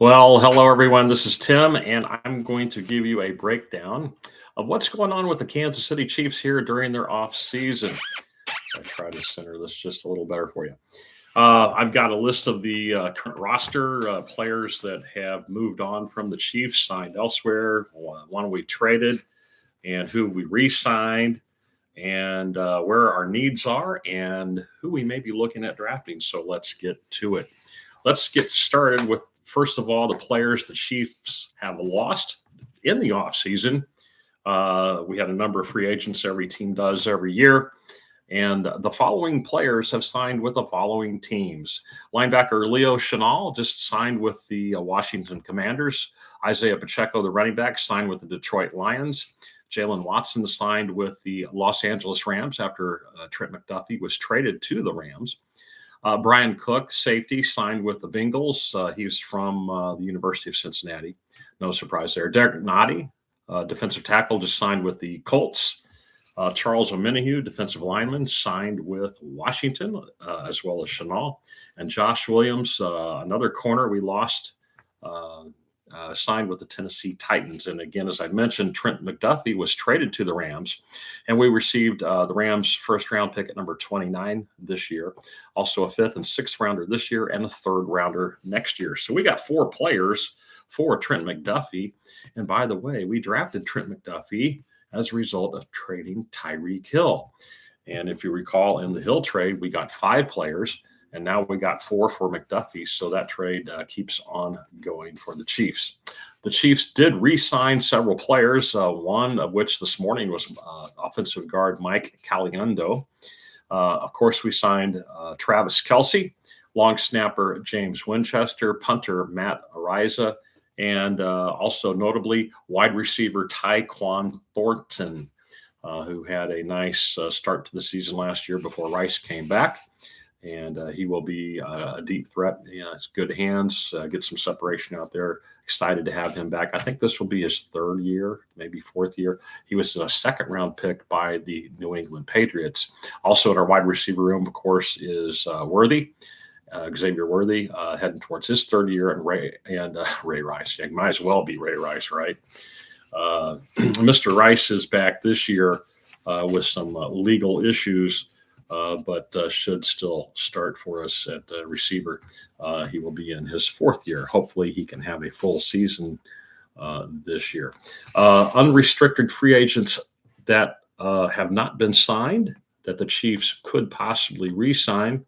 Well, hello everyone. This is Tim, and I'm going to give you a breakdown of what's going on with the Kansas City Chiefs here during their off season. I try to center this just a little better for you. I've got a list of the current roster players that have moved on from the Chiefs, signed elsewhere, one we traded, and who we re-signed, and where our needs are, and who we may be looking at drafting. So let's get to it. Let's get started with, first of all, the players the Chiefs have lost in the offseason. We had a number of free agents every team does every year. And the following players have signed with the following teams. Linebacker Leo Chenal just signed with the Washington Commanders. Isaiah Pacheco, the running back, signed with the Detroit Lions. Jalen Watson signed with the Los Angeles Rams after Trent McDuffie was traded to the Rams. Brian Cook, safety, signed with the Bengals. He's from the University of Cincinnati. No surprise there. Derek Nottie, defensive tackle, just signed with the Colts. Charles Omenihu, defensive lineman, signed with Washington, as well as Chenal. And Josh Williams, another corner we lost, signed with the Tennessee Titans. And again, as I mentioned, Trent McDuffie was traded to the Rams, and we received the Rams' first-round pick at number 29 this year, also a fifth and sixth rounder this year, and a third rounder next year. So we got four players for Trent McDuffie. And by the way, we drafted Trent McDuffie as a result of trading Tyreek Hill. And if you recall, in the Hill trade, we got five players, and now we got four for McDuffie. So that trade keeps on going for the Chiefs. The Chiefs did re-sign several players, one of which this morning was offensive guard Mike Caliendo. Of course, we signed Travis Kelce, long snapper James Winchester, punter Matt Ariza, and also notably wide receiver Tyquan Thornton, who had a nice start to the season last year before Rice came back. And he will be a deep threat. It's good hands, get some separation out there. Excited to have him back. I think this will be his third year, maybe fourth year. He was a second-round pick by the New England Patriots. Also in our wide receiver room, of course, is Worthy. Xavier Worthy, heading towards his third year, and Ray Rice. Yeah, might as well be Ray Rice, right? Mr. Rice is back this year with some legal issues, but should still start for us at receiver. He will be in his fourth year. Hopefully he can have a full season this year. Unrestricted free agents that have not been signed that the Chiefs could possibly re-sign.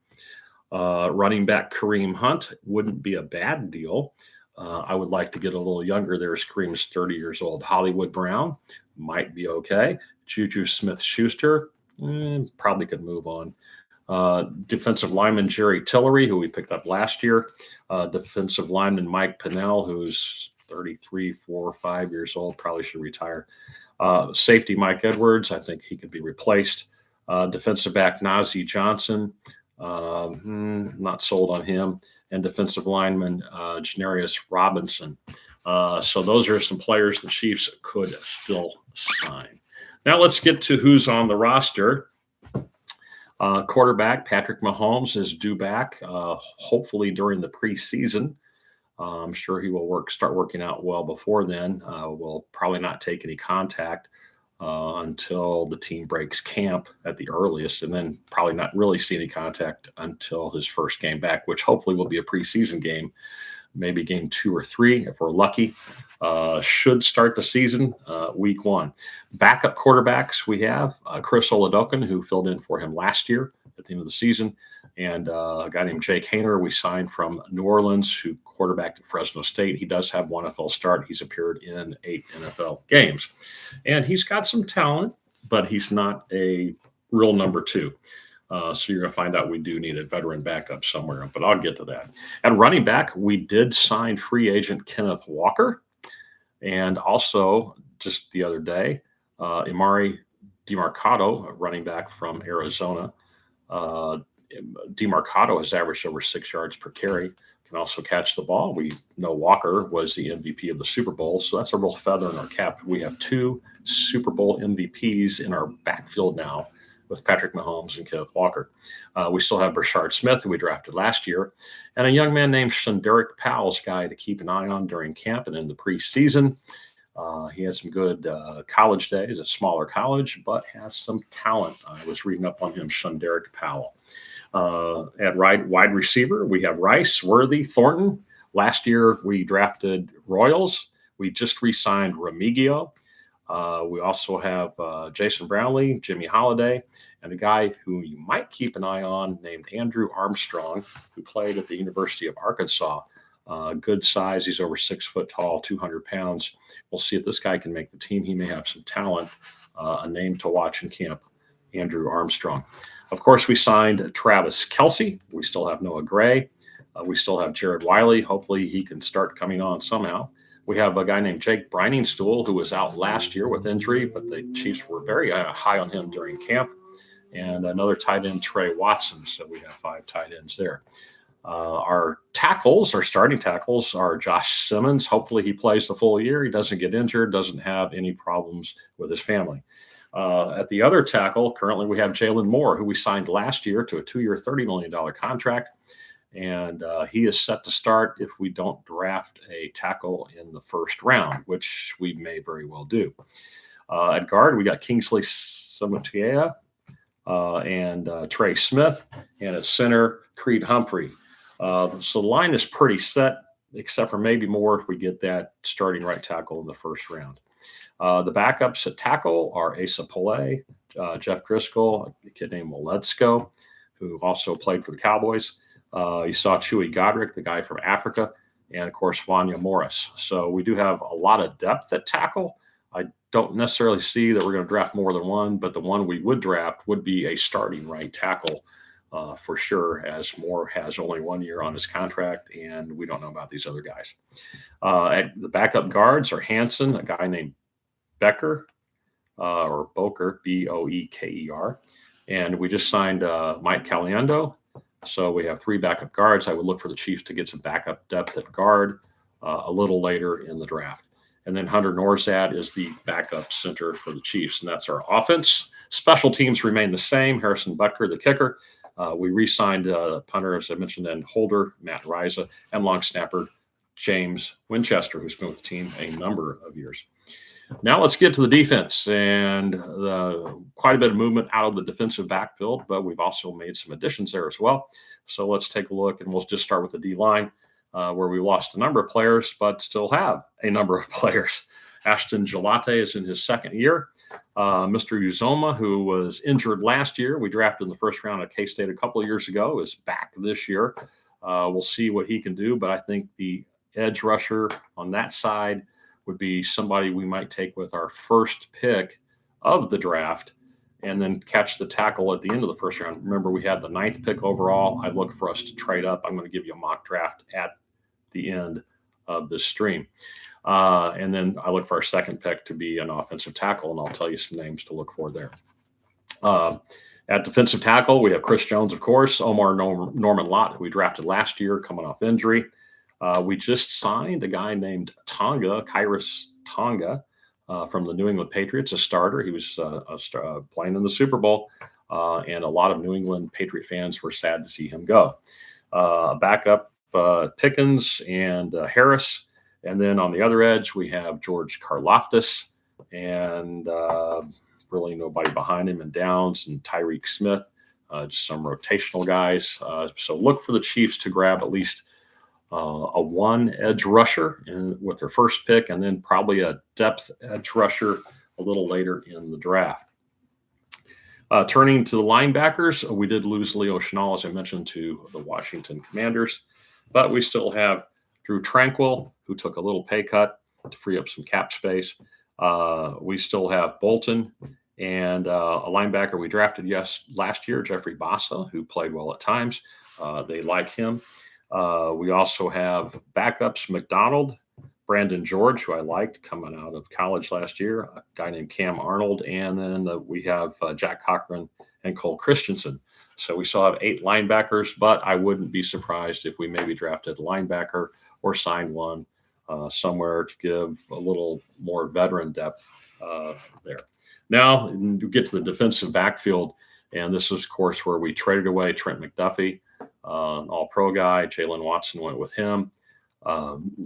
Running back Kareem Hunt wouldn't be a bad deal. I would like to get a little younger there. Kareem's 30 years old. Hollywood Brown might be okay. Juju Smith-Schuster probably could move on. Defensive lineman Jerry Tillery, who we picked up last year. Defensive lineman Mike Pennell, who's 33, 4, 5 years old, probably should retire. Safety Mike Edwards, I think he could be replaced. Defensive back Najee Johnson, not sold on him. And defensive lineman Janarius Robinson. So those are some players the Chiefs could still sign. Now let's get to who's on the roster. Quarterback Patrick Mahomes is due back, hopefully during the preseason. I'm sure he will start working out well before then. Will probably not take any contact until the team breaks camp at the earliest, and then probably not really see any contact until his first game back, which hopefully will be a preseason game, maybe game 2 or 3 if we're lucky. Should start the season week 1. Backup quarterbacks we have Chris Oladokun, who filled in for him last year at the end of the season, and a guy named Jake Haener we signed from New Orleans, who quarterbacked at Fresno State. He does have one NFL start. He's appeared in 8 NFL games, and he's got some talent, but he's not a real number 2. So you're going to find out we do need a veteran backup somewhere, but I'll get to that. At running back, we did sign free agent Kenneth Walker. And also, just the other day, Emari Demercado, running back from Arizona. Demercado has averaged over 6 yards per carry, can also catch the ball. We know Walker was the MVP of the Super Bowl, so that's a real feather in our cap. We have 2 Super Bowl MVPs in our backfield now, with Patrick Mahomes and Kenneth Walker. We still have Brashard Smith, who we drafted last year, and a young man named Shunderick Powell's a guy to keep an eye on during camp and in the preseason. He has some good college days, a smaller college, but has some talent. I was reading up on him, Shunderick Powell. At wide receiver, we have Rice, Worthy, Thornton. Last year, we drafted Royals. We just re-signed Remigio. We also have Jason Brownlee, Jimmy Holiday, and a guy who you might keep an eye on named Andrew Armstrong, who played at the University of Arkansas. Good size. He's over 6 foot tall, 200 pounds. We'll see if this guy can make the team. He may have some talent. A name to watch in camp, Andrew Armstrong. Of course, we signed Travis Kelce. We still have Noah Gray. We still have Jared Wiley. Hopefully he can start coming on somehow. We have a guy named Jake Briningstool, who was out last year with injury, but the Chiefs were very high on him during camp. And another tight end, Trey Watson. So we have 5 tight ends there. Our starting tackles are Josh Simmons. Hopefully he plays the full year. He doesn't get injured, doesn't have any problems with his family. At the other tackle, currently we have Jalen Moore, who we signed last year to a 2-year, $30 million contract. And he is set to start if we don't draft a tackle in the first round, which we may very well do. At guard, we got Kingsley Samatea and Trey Smith. And at center, Creed Humphrey. So the line is pretty set, except for maybe more if we get that starting right tackle in the first round. The backups at tackle are Asa Pole, Jeff Driscoll, a kid named Moledsko, who also played for the Cowboys. You saw Chewy Godric, the guy from Africa, and, of course, Wanya Morris. So we do have a lot of depth at tackle. I don't necessarily see that we're going to draft more than one, but the one we would draft would be a starting right tackle for sure, as Moore has only 1 year on his contract, and we don't know about these other guys. At the backup guards are Hansen, a guy named Becker, or Boker, Boeker, and we just signed Mike Caliendo. So we have 3 backup guards. I would look for the Chiefs to get some backup depth at guard a little later in the draft. And then Hunter Norzad is the backup center for the Chiefs, and that's our offense. Special teams remain the same. Harrison Butker, the kicker. We re-signed punter, as I mentioned, and holder, Matt Riza, and long snapper, James Winchester, who's been with the team a number of years. Now let's get to the defense, and quite a bit of movement out of the defensive backfield, but we've also made some additions there as well. So let's take a look, and we'll just start with the D-line, where we lost a number of players, but still have a number of players. Ashton Gelate is in his second year. Mr. Uzoma, who was injured last year, we drafted in the first round at K-State a couple of years ago, is back this year. We'll see what he can do, but I think the edge rusher on that side would be somebody we might take with our first pick of the draft and then catch the tackle at the end of the first round. Remember, we had the 9th pick overall. I look for us to trade up. I'm going to give you a mock draft at the end of this stream. And then I look for our second pick to be an offensive tackle, and I'll tell you some names to look for there. At defensive tackle, we have Chris Jones, of course, Omar Norman Lott, who we drafted last year, coming off injury. We just signed a guy named Kyrus Tonga, from the New England Patriots, a starter. He was playing in the Super Bowl, and a lot of New England Patriot fans were sad to see him go. Backup, Pickens and Harris. And then on the other edge, we have George Karlaftis and really nobody behind him, and Downs and Tyreek Smith, just some rotational guys. So look for the Chiefs to grab at least a 1 edge rusher with their first pick, and then probably a depth edge rusher a little later in the draft. Turning to the linebackers, we did lose Leo Chenal, as I mentioned, to the Washington Commanders, but we still have Drew Tranquil, who took a little pay cut to free up some cap space. We still have Bolton and a linebacker we drafted last year, Jeffrey Bassa, who played well at times. They like him. We also have backups, McDonald, Brandon George, who I liked coming out of college last year, a guy named Cam Arnold, and then we have Jack Cochran and Cole Christensen. So we still have 8 linebackers, but I wouldn't be surprised if we maybe drafted a linebacker or signed one somewhere to give a little more veteran depth there. Now, to get to the defensive backfield, And this is, of course, where we traded away Trent McDuffie, an all-pro guy. Jalen Watson went with him.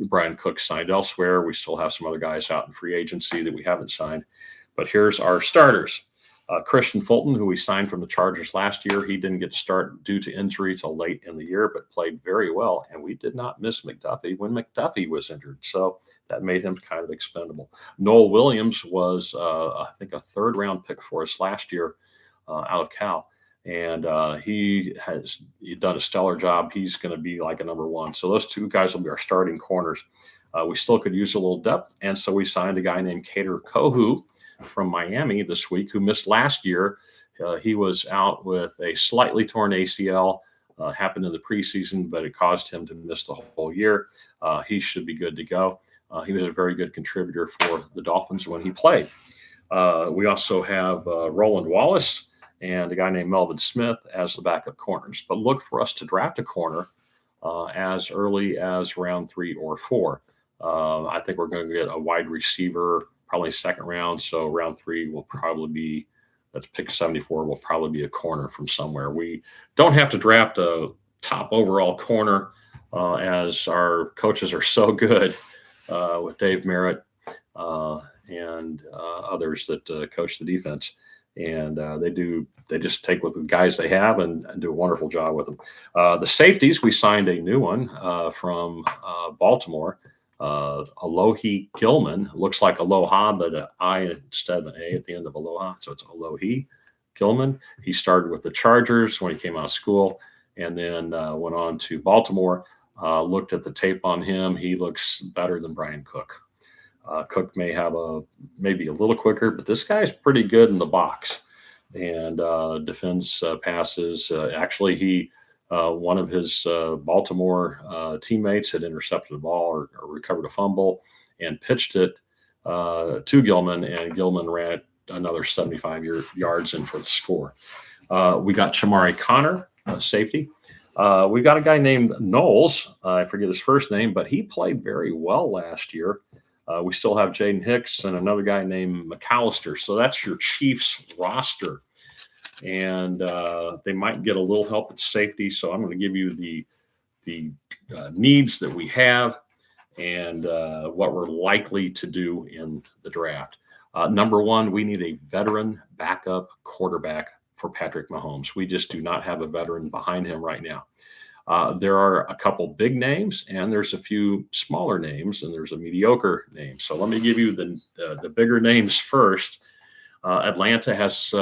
Brian Cook signed elsewhere. We still have some other guys out in free agency that we haven't signed. But here's our starters. Christian Fulton, who we signed from the Chargers last year, he didn't get to start due to injury till late in the year, but played very well. And we did not miss McDuffie when McDuffie was injured. So that made him kind of expendable. Noel Williams was, I think, a third-round pick for us last year out of Cal. And he has done a stellar job. He's going to be like a number one. So those two guys will be our starting corners. We still could use a little depth. And so we signed a guy named Kader Kohu from Miami this week, who missed last year. He was out with a slightly torn ACL, happened in the preseason, but it caused him to miss the whole year. He should be good to go. He was a very good contributor for the Dolphins when he played. We also have Roland Wallace and a guy named Melvin Smith as the backup corners. But look for us to draft a corner as early as round 3 or 4. I think we're going to get a wide receiver probably second round. So round 3 will probably be, that's pick 74, will probably be a corner from somewhere. We don't have to draft a top overall corner as our coaches are so good with Dave Merritt and others that coach the defense. And they just take with the guys they have and do a wonderful job with them. The safeties, we signed a new one from Baltimore. Alohi Gilman, looks like Aloha, but an I instead of an A at the end of Aloha. So it's Alohi Gilman. He started with the Chargers when he came out of school and then went on to Baltimore. Looked at the tape on him. He looks better than Brian Cook. Cook may have maybe a little quicker, but this guy's pretty good in the box and defends passes. Actually, one of his Baltimore teammates had intercepted a ball or recovered a fumble and pitched it to Gilman, and Gilman ran it another 75 yards in for the score. We got Chamari Connor, safety. We got a guy named Knowles. I forget his first name, but he played very well last year. We still have Jaden Hicks and another guy named McAllister. So that's your Chiefs roster. And they might get a little help at safety. So I'm going to give you the needs that we have and what we're likely to do in the draft. Number one, we need a veteran backup quarterback for Patrick Mahomes. We just do not have a veteran behind him right now. There are a couple big names, and there's a few smaller names, and there's a mediocre name. So let me give you the bigger names first. Atlanta has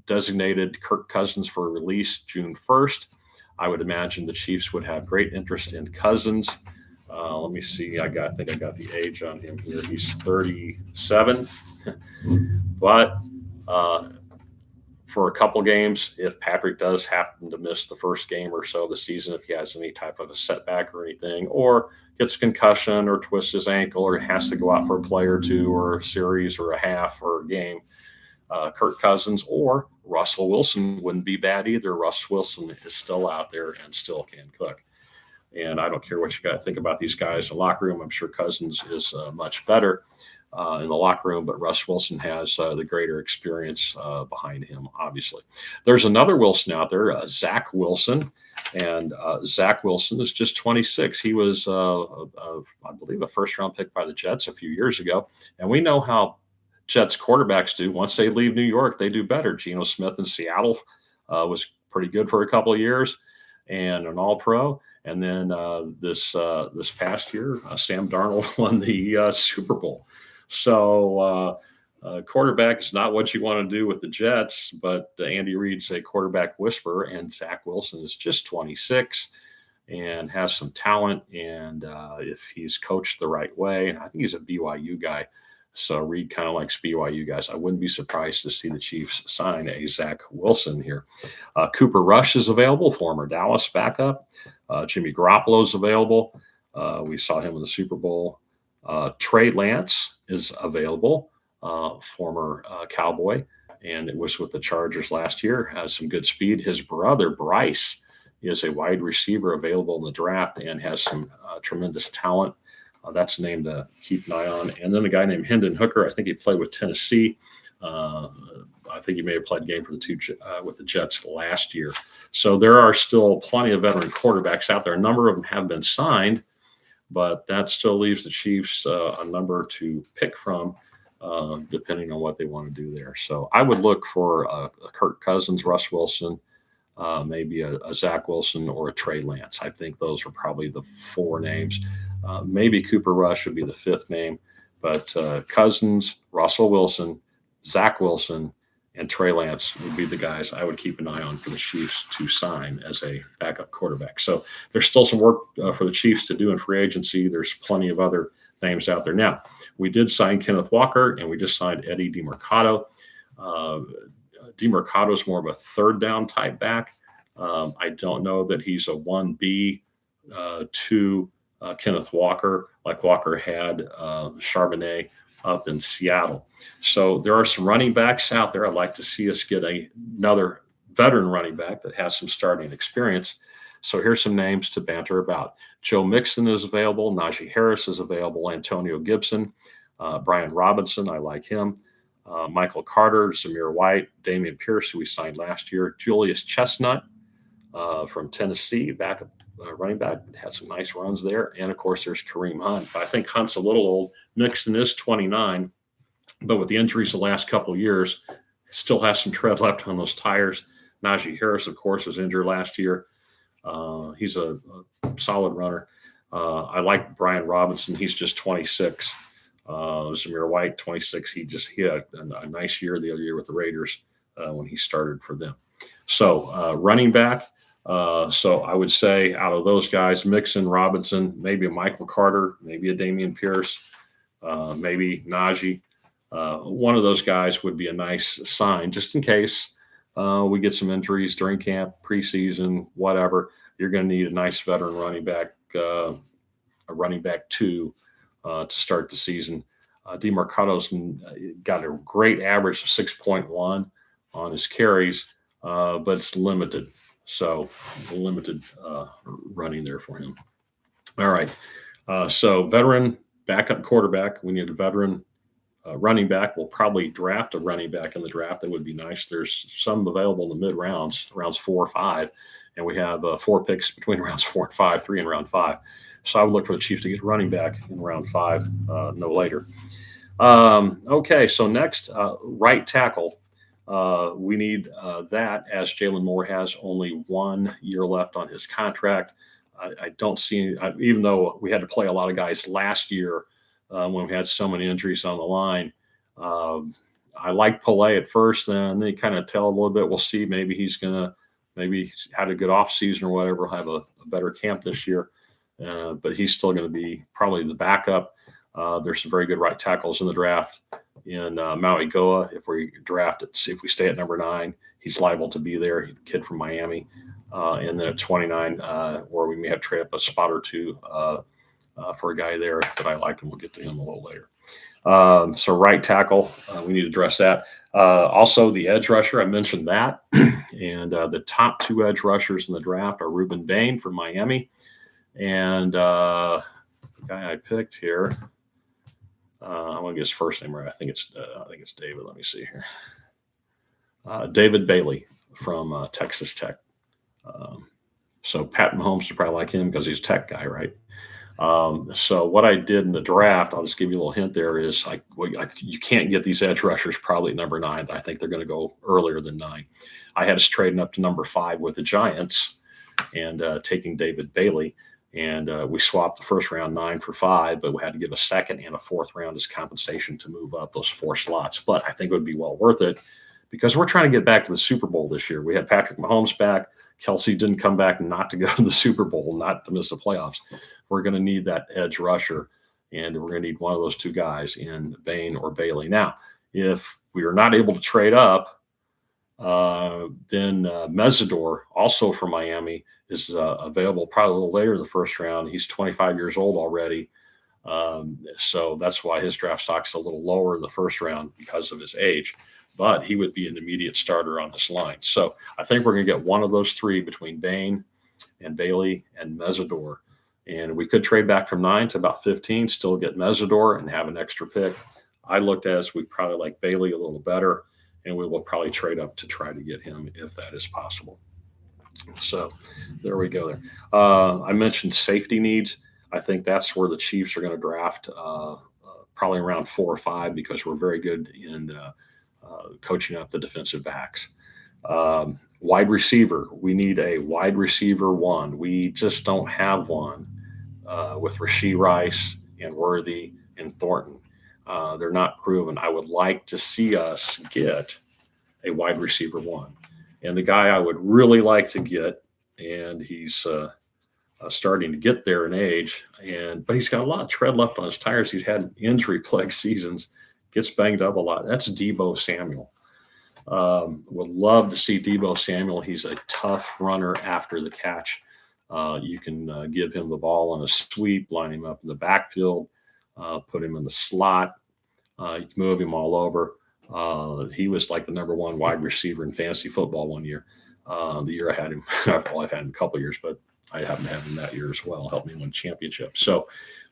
designated Kirk Cousins for release June 1st. I would imagine the Chiefs would have great interest in Cousins. Let me see. I think I got the age on him here. He's 37. But for a couple games, if Patrick does happen to miss the first game or so of the season, if he has any type of a setback or anything, or gets a concussion or twists his ankle or has to go out for a play or two or a series or a half or a game, Kirk Cousins or Russell Wilson wouldn't be bad either. Russ Wilson is still out there and still can cook. And I don't care what you got to think about these guys in the locker room. I'm sure Cousins is much better in the locker room, but Russ Wilson has the greater experience behind him, obviously. There's another Wilson out there, Zach Wilson, and Zach Wilson is just 26. He was, I believe, a first-round pick by the Jets a few years ago, and we know how Jets quarterbacks do. Once they leave New York, they do better. Geno Smith in Seattle was pretty good for a couple of years and an all-pro. And then this past year, Sam Darnold won the Super Bowl. So quarterback is not what you want to do with the Jets, but Andy Reid's a quarterback whisperer, and Zach Wilson is just 26 and has some talent. And if he's coached the right way, and I think he's a BYU guy, so Reid kind of likes BYU guys. I wouldn't be surprised to see the Chiefs sign a Zach Wilson here. Cooper Rush is available, former Dallas backup. Jimmy Garoppolo is available. We saw him in the Super Bowl. Trey Lance is available, former Cowboy, and it was with the Chargers last year, has some good speed. His brother, Bryce, is a wide receiver available in the draft and has some tremendous talent. That's a name to keep an eye on. And then a guy named Hendon Hooker, I think he played with Tennessee. I think he may have played a game for with the Jets last year. So there are still plenty of veteran quarterbacks out there. A number of them have been signed, but that still leaves the Chiefs a number to pick from, depending on what they want to do there. So I would look for a Kirk Cousins, Russ Wilson, maybe a Zach Wilson, or a Trey Lance. I think those are probably the four names. Maybe Cooper Rush would be the fifth name, but Cousins, Russell Wilson, Zach Wilson, and Trey Lance would be the guys I would keep an eye on for the Chiefs to sign as a backup quarterback. So there's still some work for the Chiefs to do in free agency. There's plenty of other names out there. Now, we did sign Kenneth Walker, and we just signed Eddie DeMercado. DeMercado is more of a third down type back. I don't know that he's a 1B to Kenneth Walker, like Walker had Charbonnet up in Seattle. So there are some running backs out there. I'd like to see us get another veteran running back that has some starting experience. So here's some names to banter about. Joe Mixon is available. Najee Harris is available. Antonio Gibson. Brian Robinson, I like him. Michael Carter, Zamir White, Damian Pierce, who we signed last year. Julius Chestnut from Tennessee, backup running back, had some nice runs there. And, of course, there's Kareem Hunt. But I think Hunt's a little old. Mixon is 29, but with the injuries the last couple of years, still has some tread left on those tires. Najee Harris, of course, was injured last year. He's a solid runner. I like Brian Robinson. He's just 26. Zamir White, 26. He had a nice year the other year with the Raiders when he started for them. So running back. So I would say out of those guys, Mixon, Robinson, maybe a Michael Carter, maybe a Damian Pierce, maybe Najee. One of those guys would be a nice sign just in case we get some injuries during camp, preseason, whatever. You're going to need a nice veteran running back, a running back two to start the season. DeMercado's got a great average of 6.1 on his carries, but it's limited. So limited running there for him. All right. So veteran backup quarterback. We need a veteran running back. We'll probably draft a running back in the draft. That would be nice. There's some available in the mid rounds 4 or 5. And we have 4 picks between rounds 4 and 5, 3 in round 5. So I would look for the Chiefs to get running back in round 5, no later. Okay, so next, right tackle. We need that, as Jalen Moore has only 1 year left on his contract. I don't see, even though we had to play a lot of guys last year when we had so many injuries on the line. I like Pillay at first, and then you kind of tell a little bit. We'll see. Maybe he's had a good off season or whatever. We'll have a better camp this year. But he's still going to be probably the backup. There's some very good right tackles in the draft in Maui Goa. If we draft it, if we stay at number 9, he's liable to be there. He's a kid from Miami. And then at 29, where we may have trade up a spot or two for a guy there that I like, and we'll get to him a little later. So right tackle, we need to address that. Also, the edge rusher, I mentioned that. And the top 2 edge rushers in the draft are Reuben Bain from Miami. And the guy I picked here, I want to get his first name right. I think it's David. Let me see here. David Bailey from Texas Tech. So Pat Mahomes would probably like him because he's a tech guy, right? So what I did in the draft, I'll just give you a little hint there, is you can't get these edge rushers probably at number 9. I think they're going to go earlier than 9. I had us trading up to number 5 with the Giants and taking David Bailey. And we swapped the first round 9 for 5, but we had to give a second and a 4th round as compensation to move up those 4 slots. But I think it would be well worth it because we're trying to get back to the Super Bowl this year. We had Patrick Mahomes back. Kelsey didn't come back not to go to the Super Bowl, not to miss the playoffs. We're going to need that edge rusher, and we're going to need one of those 2 guys in Bain or Bailey. Now, if we are not able to trade up, then Mesidor, also from Miami, is available probably a little later in the first round. He's 25 years old already. So that's why his draft stock's a little lower in the first round because of his age. But he would be an immediate starter on this line. So I think we're going to get one of those 3 between Bain and Bailey and Mesidor. And we could trade back from 9 to about 15, still get Mesidor and have an extra pick. I looked at is we probably like Bailey a little better, and we will probably trade up to try to get him if that is possible. So there we go there. I mentioned safety needs. I think that's where the Chiefs are going to draft probably around 4 or 5 because we're very good in coaching up the defensive backs. Wide receiver. We need a wide receiver one. We just don't have one with Rashee Rice and Worthy and Thornton. They're not proven. I would like to see us get a wide receiver one. And the guy I would really like to get, and he's starting to get there in age, but he's got a lot of tread left on his tires. He's had injury-plagued seasons, gets banged up a lot. That's Deebo Samuel. Would love to see Deebo Samuel. He's a tough runner after the catch. You can give him the ball on a sweep, line him up in the backfield, put him in the slot. You can move him all over. He was like the number 1 wide receiver in fantasy football one year. The year I had him, I've had him a couple of years, but I happen to have him that year as well. Helped me win championships. So,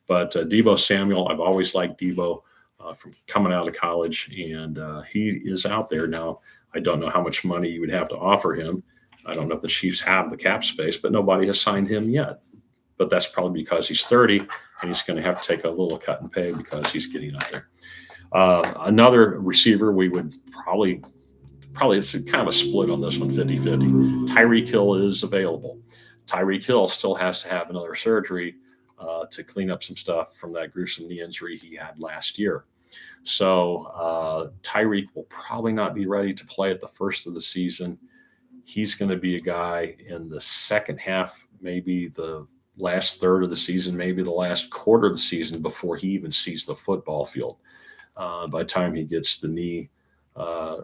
but Deebo Samuel, I've always liked Deebo from coming out of college, and he is out there now. I don't know how much money you would have to offer him. I don't know if the Chiefs have the cap space, but nobody has signed him yet. But that's probably because he's 30, and he's going to have to take a little cut in pay because he's getting up there. Another receiver we would probably it's kind of a split on this one, 50-50. Tyreek Hill is available. Tyreek Hill still has to have another surgery to clean up some stuff from that gruesome knee injury he had last year. So Tyreek will probably not be ready to play at the first of the season. He's going to be a guy in the second half, maybe the last third of the season, maybe the last quarter of the season before he even sees the football field. By the time he gets the knee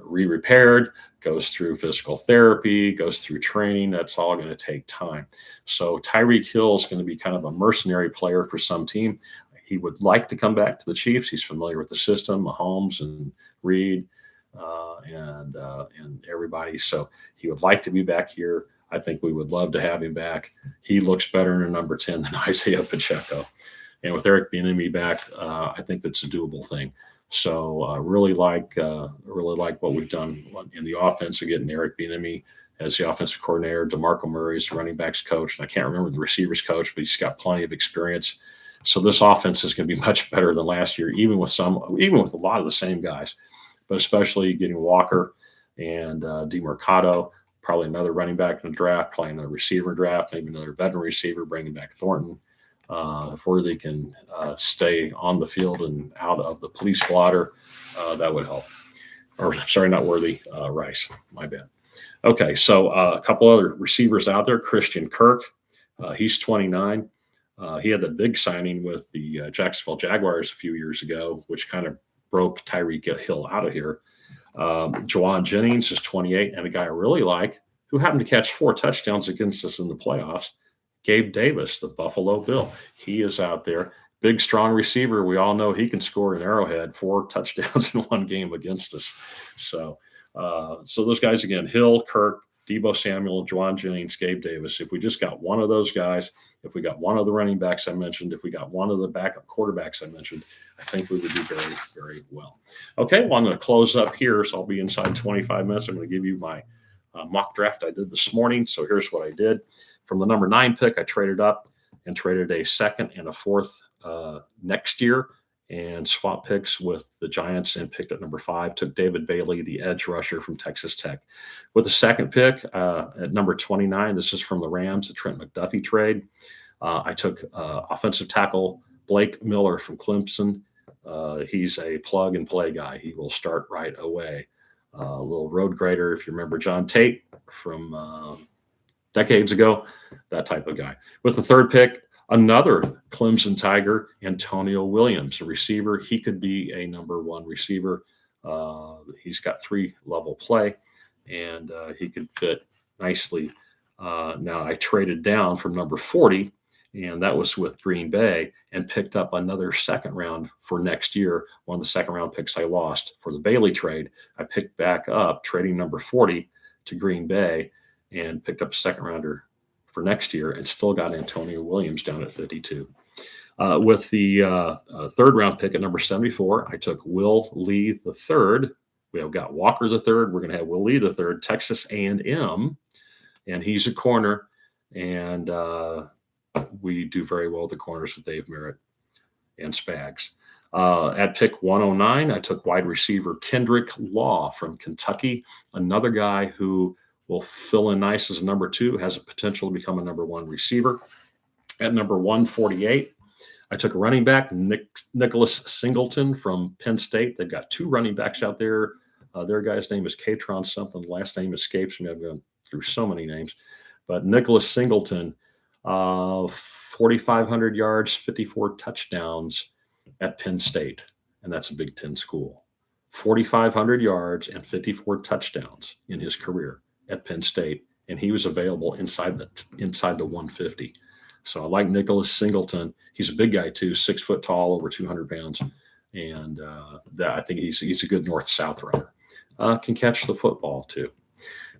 re-repaired, goes through physical therapy, goes through training, that's all going to take time. So Tyreek Hill is going to be kind of a mercenary player for some team. He would like to come back to the Chiefs. He's familiar with the system, Mahomes and Reed and everybody. So he would like to be back here. I think we would love to have him back. He looks better in a number 10 than Isaiah Pacheco. And with Eric Bieniemy back, I think that's a doable thing. So really like what we've done in the offense of getting Eric Bieniemy as the offensive coordinator. DeMarco Murray's the running backs coach, and I can't remember the receivers coach, but he's got plenty of experience. So this offense is going to be much better than last year, even with a lot of the same guys, but especially getting Walker and DeMarcado, probably another running back in the draft, probably another receiver draft, maybe another veteran receiver, bringing back Thornton. If Worthy can stay on the field and out of the police blotter, that would help. Or sorry, not Worthy, Rice. My bad. Okay, so a couple other receivers out there. Christian Kirk, he's 29. He had the big signing with the Jacksonville Jaguars a few years ago, which kind of broke Tyreek Hill out of here. Juwan Jennings is 28, and a guy I really like who happened to catch 4 touchdowns against us in the playoffs, Gabe Davis, the Buffalo Bill. He is out there. Big, strong receiver. We all know he can score an Arrowhead, 4 touchdowns in one game against us. So those guys, again, Hill, Kirk, Deebo Samuel, Juwan Jennings, Gabe Davis. If we just got one of those guys, if we got one of the running backs I mentioned, if we got one of the backup quarterbacks I mentioned, I think we would do very, very well. Okay, well, I'm going to close up here, so I'll be inside 25 minutes. I'm going to give you my mock draft I did this morning. So here's what I did. From the number 9 pick, I traded up and traded a 2nd and a 4th next year and swapped picks with the Giants and picked at number 5, took David Bailey, the edge rusher from Texas Tech. With the 2nd pick at number 29, this is from the Rams, the Trent McDuffie trade. I took offensive tackle Blake Miller from Clemson. He's a plug-and-play guy. He will start right away. A little road grader, if you remember John Tate from decades ago, that type of guy. With the 3rd pick, another Clemson Tiger, Antonio Williams, a receiver. He could be a number 1 receiver. He's got 3-level play, and he could fit nicely. Now, I traded down from number 40, and that was with Green Bay, and picked up another 2nd round for next year. One of the 2nd round picks I lost for the Bailey trade. I picked back up, trading number 40 to Green Bay, and picked up a 2nd rounder for next year, and still got Antonio Williams down at 52. With the third round pick at number 74, I took Will Lee the third. We have got Walker the third. We're going to have Will Lee the third, Texas A&M, and he's a corner. And we do very well with the corners with Dave Merritt and Spags. At pick 109, I took wide receiver Kendrick Law from Kentucky, another guy who will fill in nice as a number 2, has a potential to become a number 1 receiver. At number 148, I took a running back, Nicholas Singleton from Penn State. They've got 2 running backs out there. Their guy's name is Katron something. The last name escapes me. I've gone through so many names. But Nicholas Singleton, 4,500 yards, 54 touchdowns at Penn State. And that's a Big Ten school. 4,500 yards and 54 touchdowns in his career at Penn State. And he was available inside the 150. So I like Nicholas Singleton. He's a big guy too, 6 foot tall, over 200 pounds. And I think he's a good north-south runner. Can catch the football too.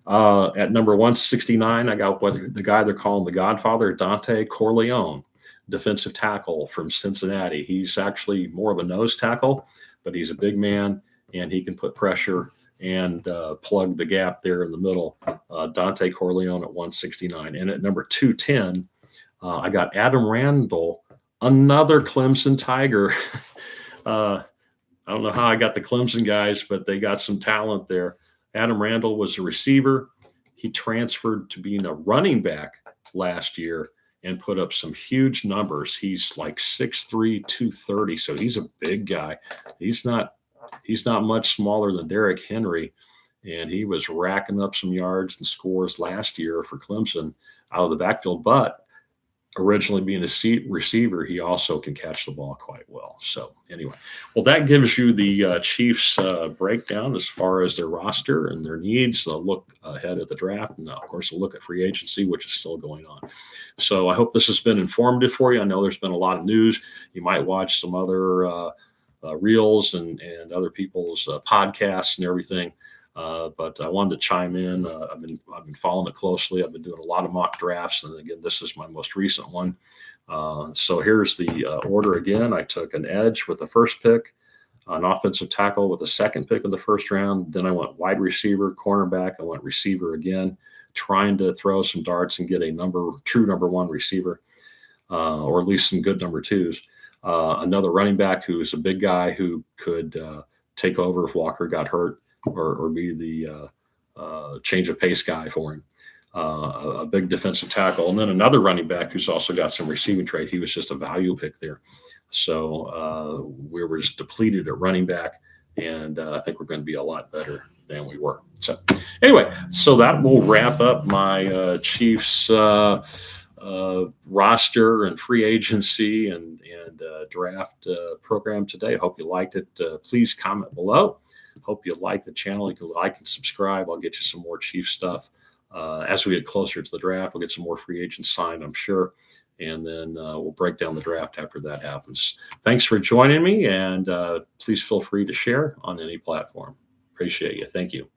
At number 169, I got the guy they're calling the Godfather, Dante Corleone, defensive tackle from Cincinnati. He's actually more of a nose tackle, but he's a big man, and he can put pressure and plug the gap there in the middle. Dante Corleone at 169. And at number 210, I got Adam Randall, another Clemson Tiger. I don't know how I got the Clemson guys, but they got some talent there. Adam Randall was a receiver. He transferred to being a running back last year and put up some huge numbers. He's like 6'3", 230, so he's a big guy. He's not much smaller than Derrick Henry, and he was racking up some yards and scores last year for Clemson out of the backfield. But originally being a receiver, he also can catch the ball quite well. So anyway, well, that gives you the Chiefs breakdown as far as their roster and their needs. A look ahead at the draft, and of course, a look at free agency, which is still going on. So I hope this has been informative for you. I know there's been a lot of news. You might watch some other reels and other people's podcasts and everything. But I wanted to chime in. I've been following it closely. I've been doing a lot of mock drafts, and again, this is my most recent one. So here's the order again. I took an edge with the first pick, an offensive tackle with the second pick of the first round. Then I went wide receiver, cornerback. I went receiver again, trying to throw some darts and get a true number 1 receiver, or at least some good number 2s. Another running back who is a big guy who could take over if Walker got hurt, or be the change of pace guy for him. A big defensive tackle, and then another running back who's also got some receiving trade. He was just a value pick there. So we were just depleted at running back, and I think we're going to be a lot better than we were. So anyway, so that will wrap up my Chiefs roster and free agency and draft program today. I hope you liked it. Please comment below. Hope you like the channel. You can like and subscribe. I'll get you some more Chief stuff. As we get closer to the draft, we'll get some more free agents signed, I'm sure. And then we'll break down the draft after that happens. Thanks for joining me, and please feel free to share on any platform. Appreciate you. Thank you.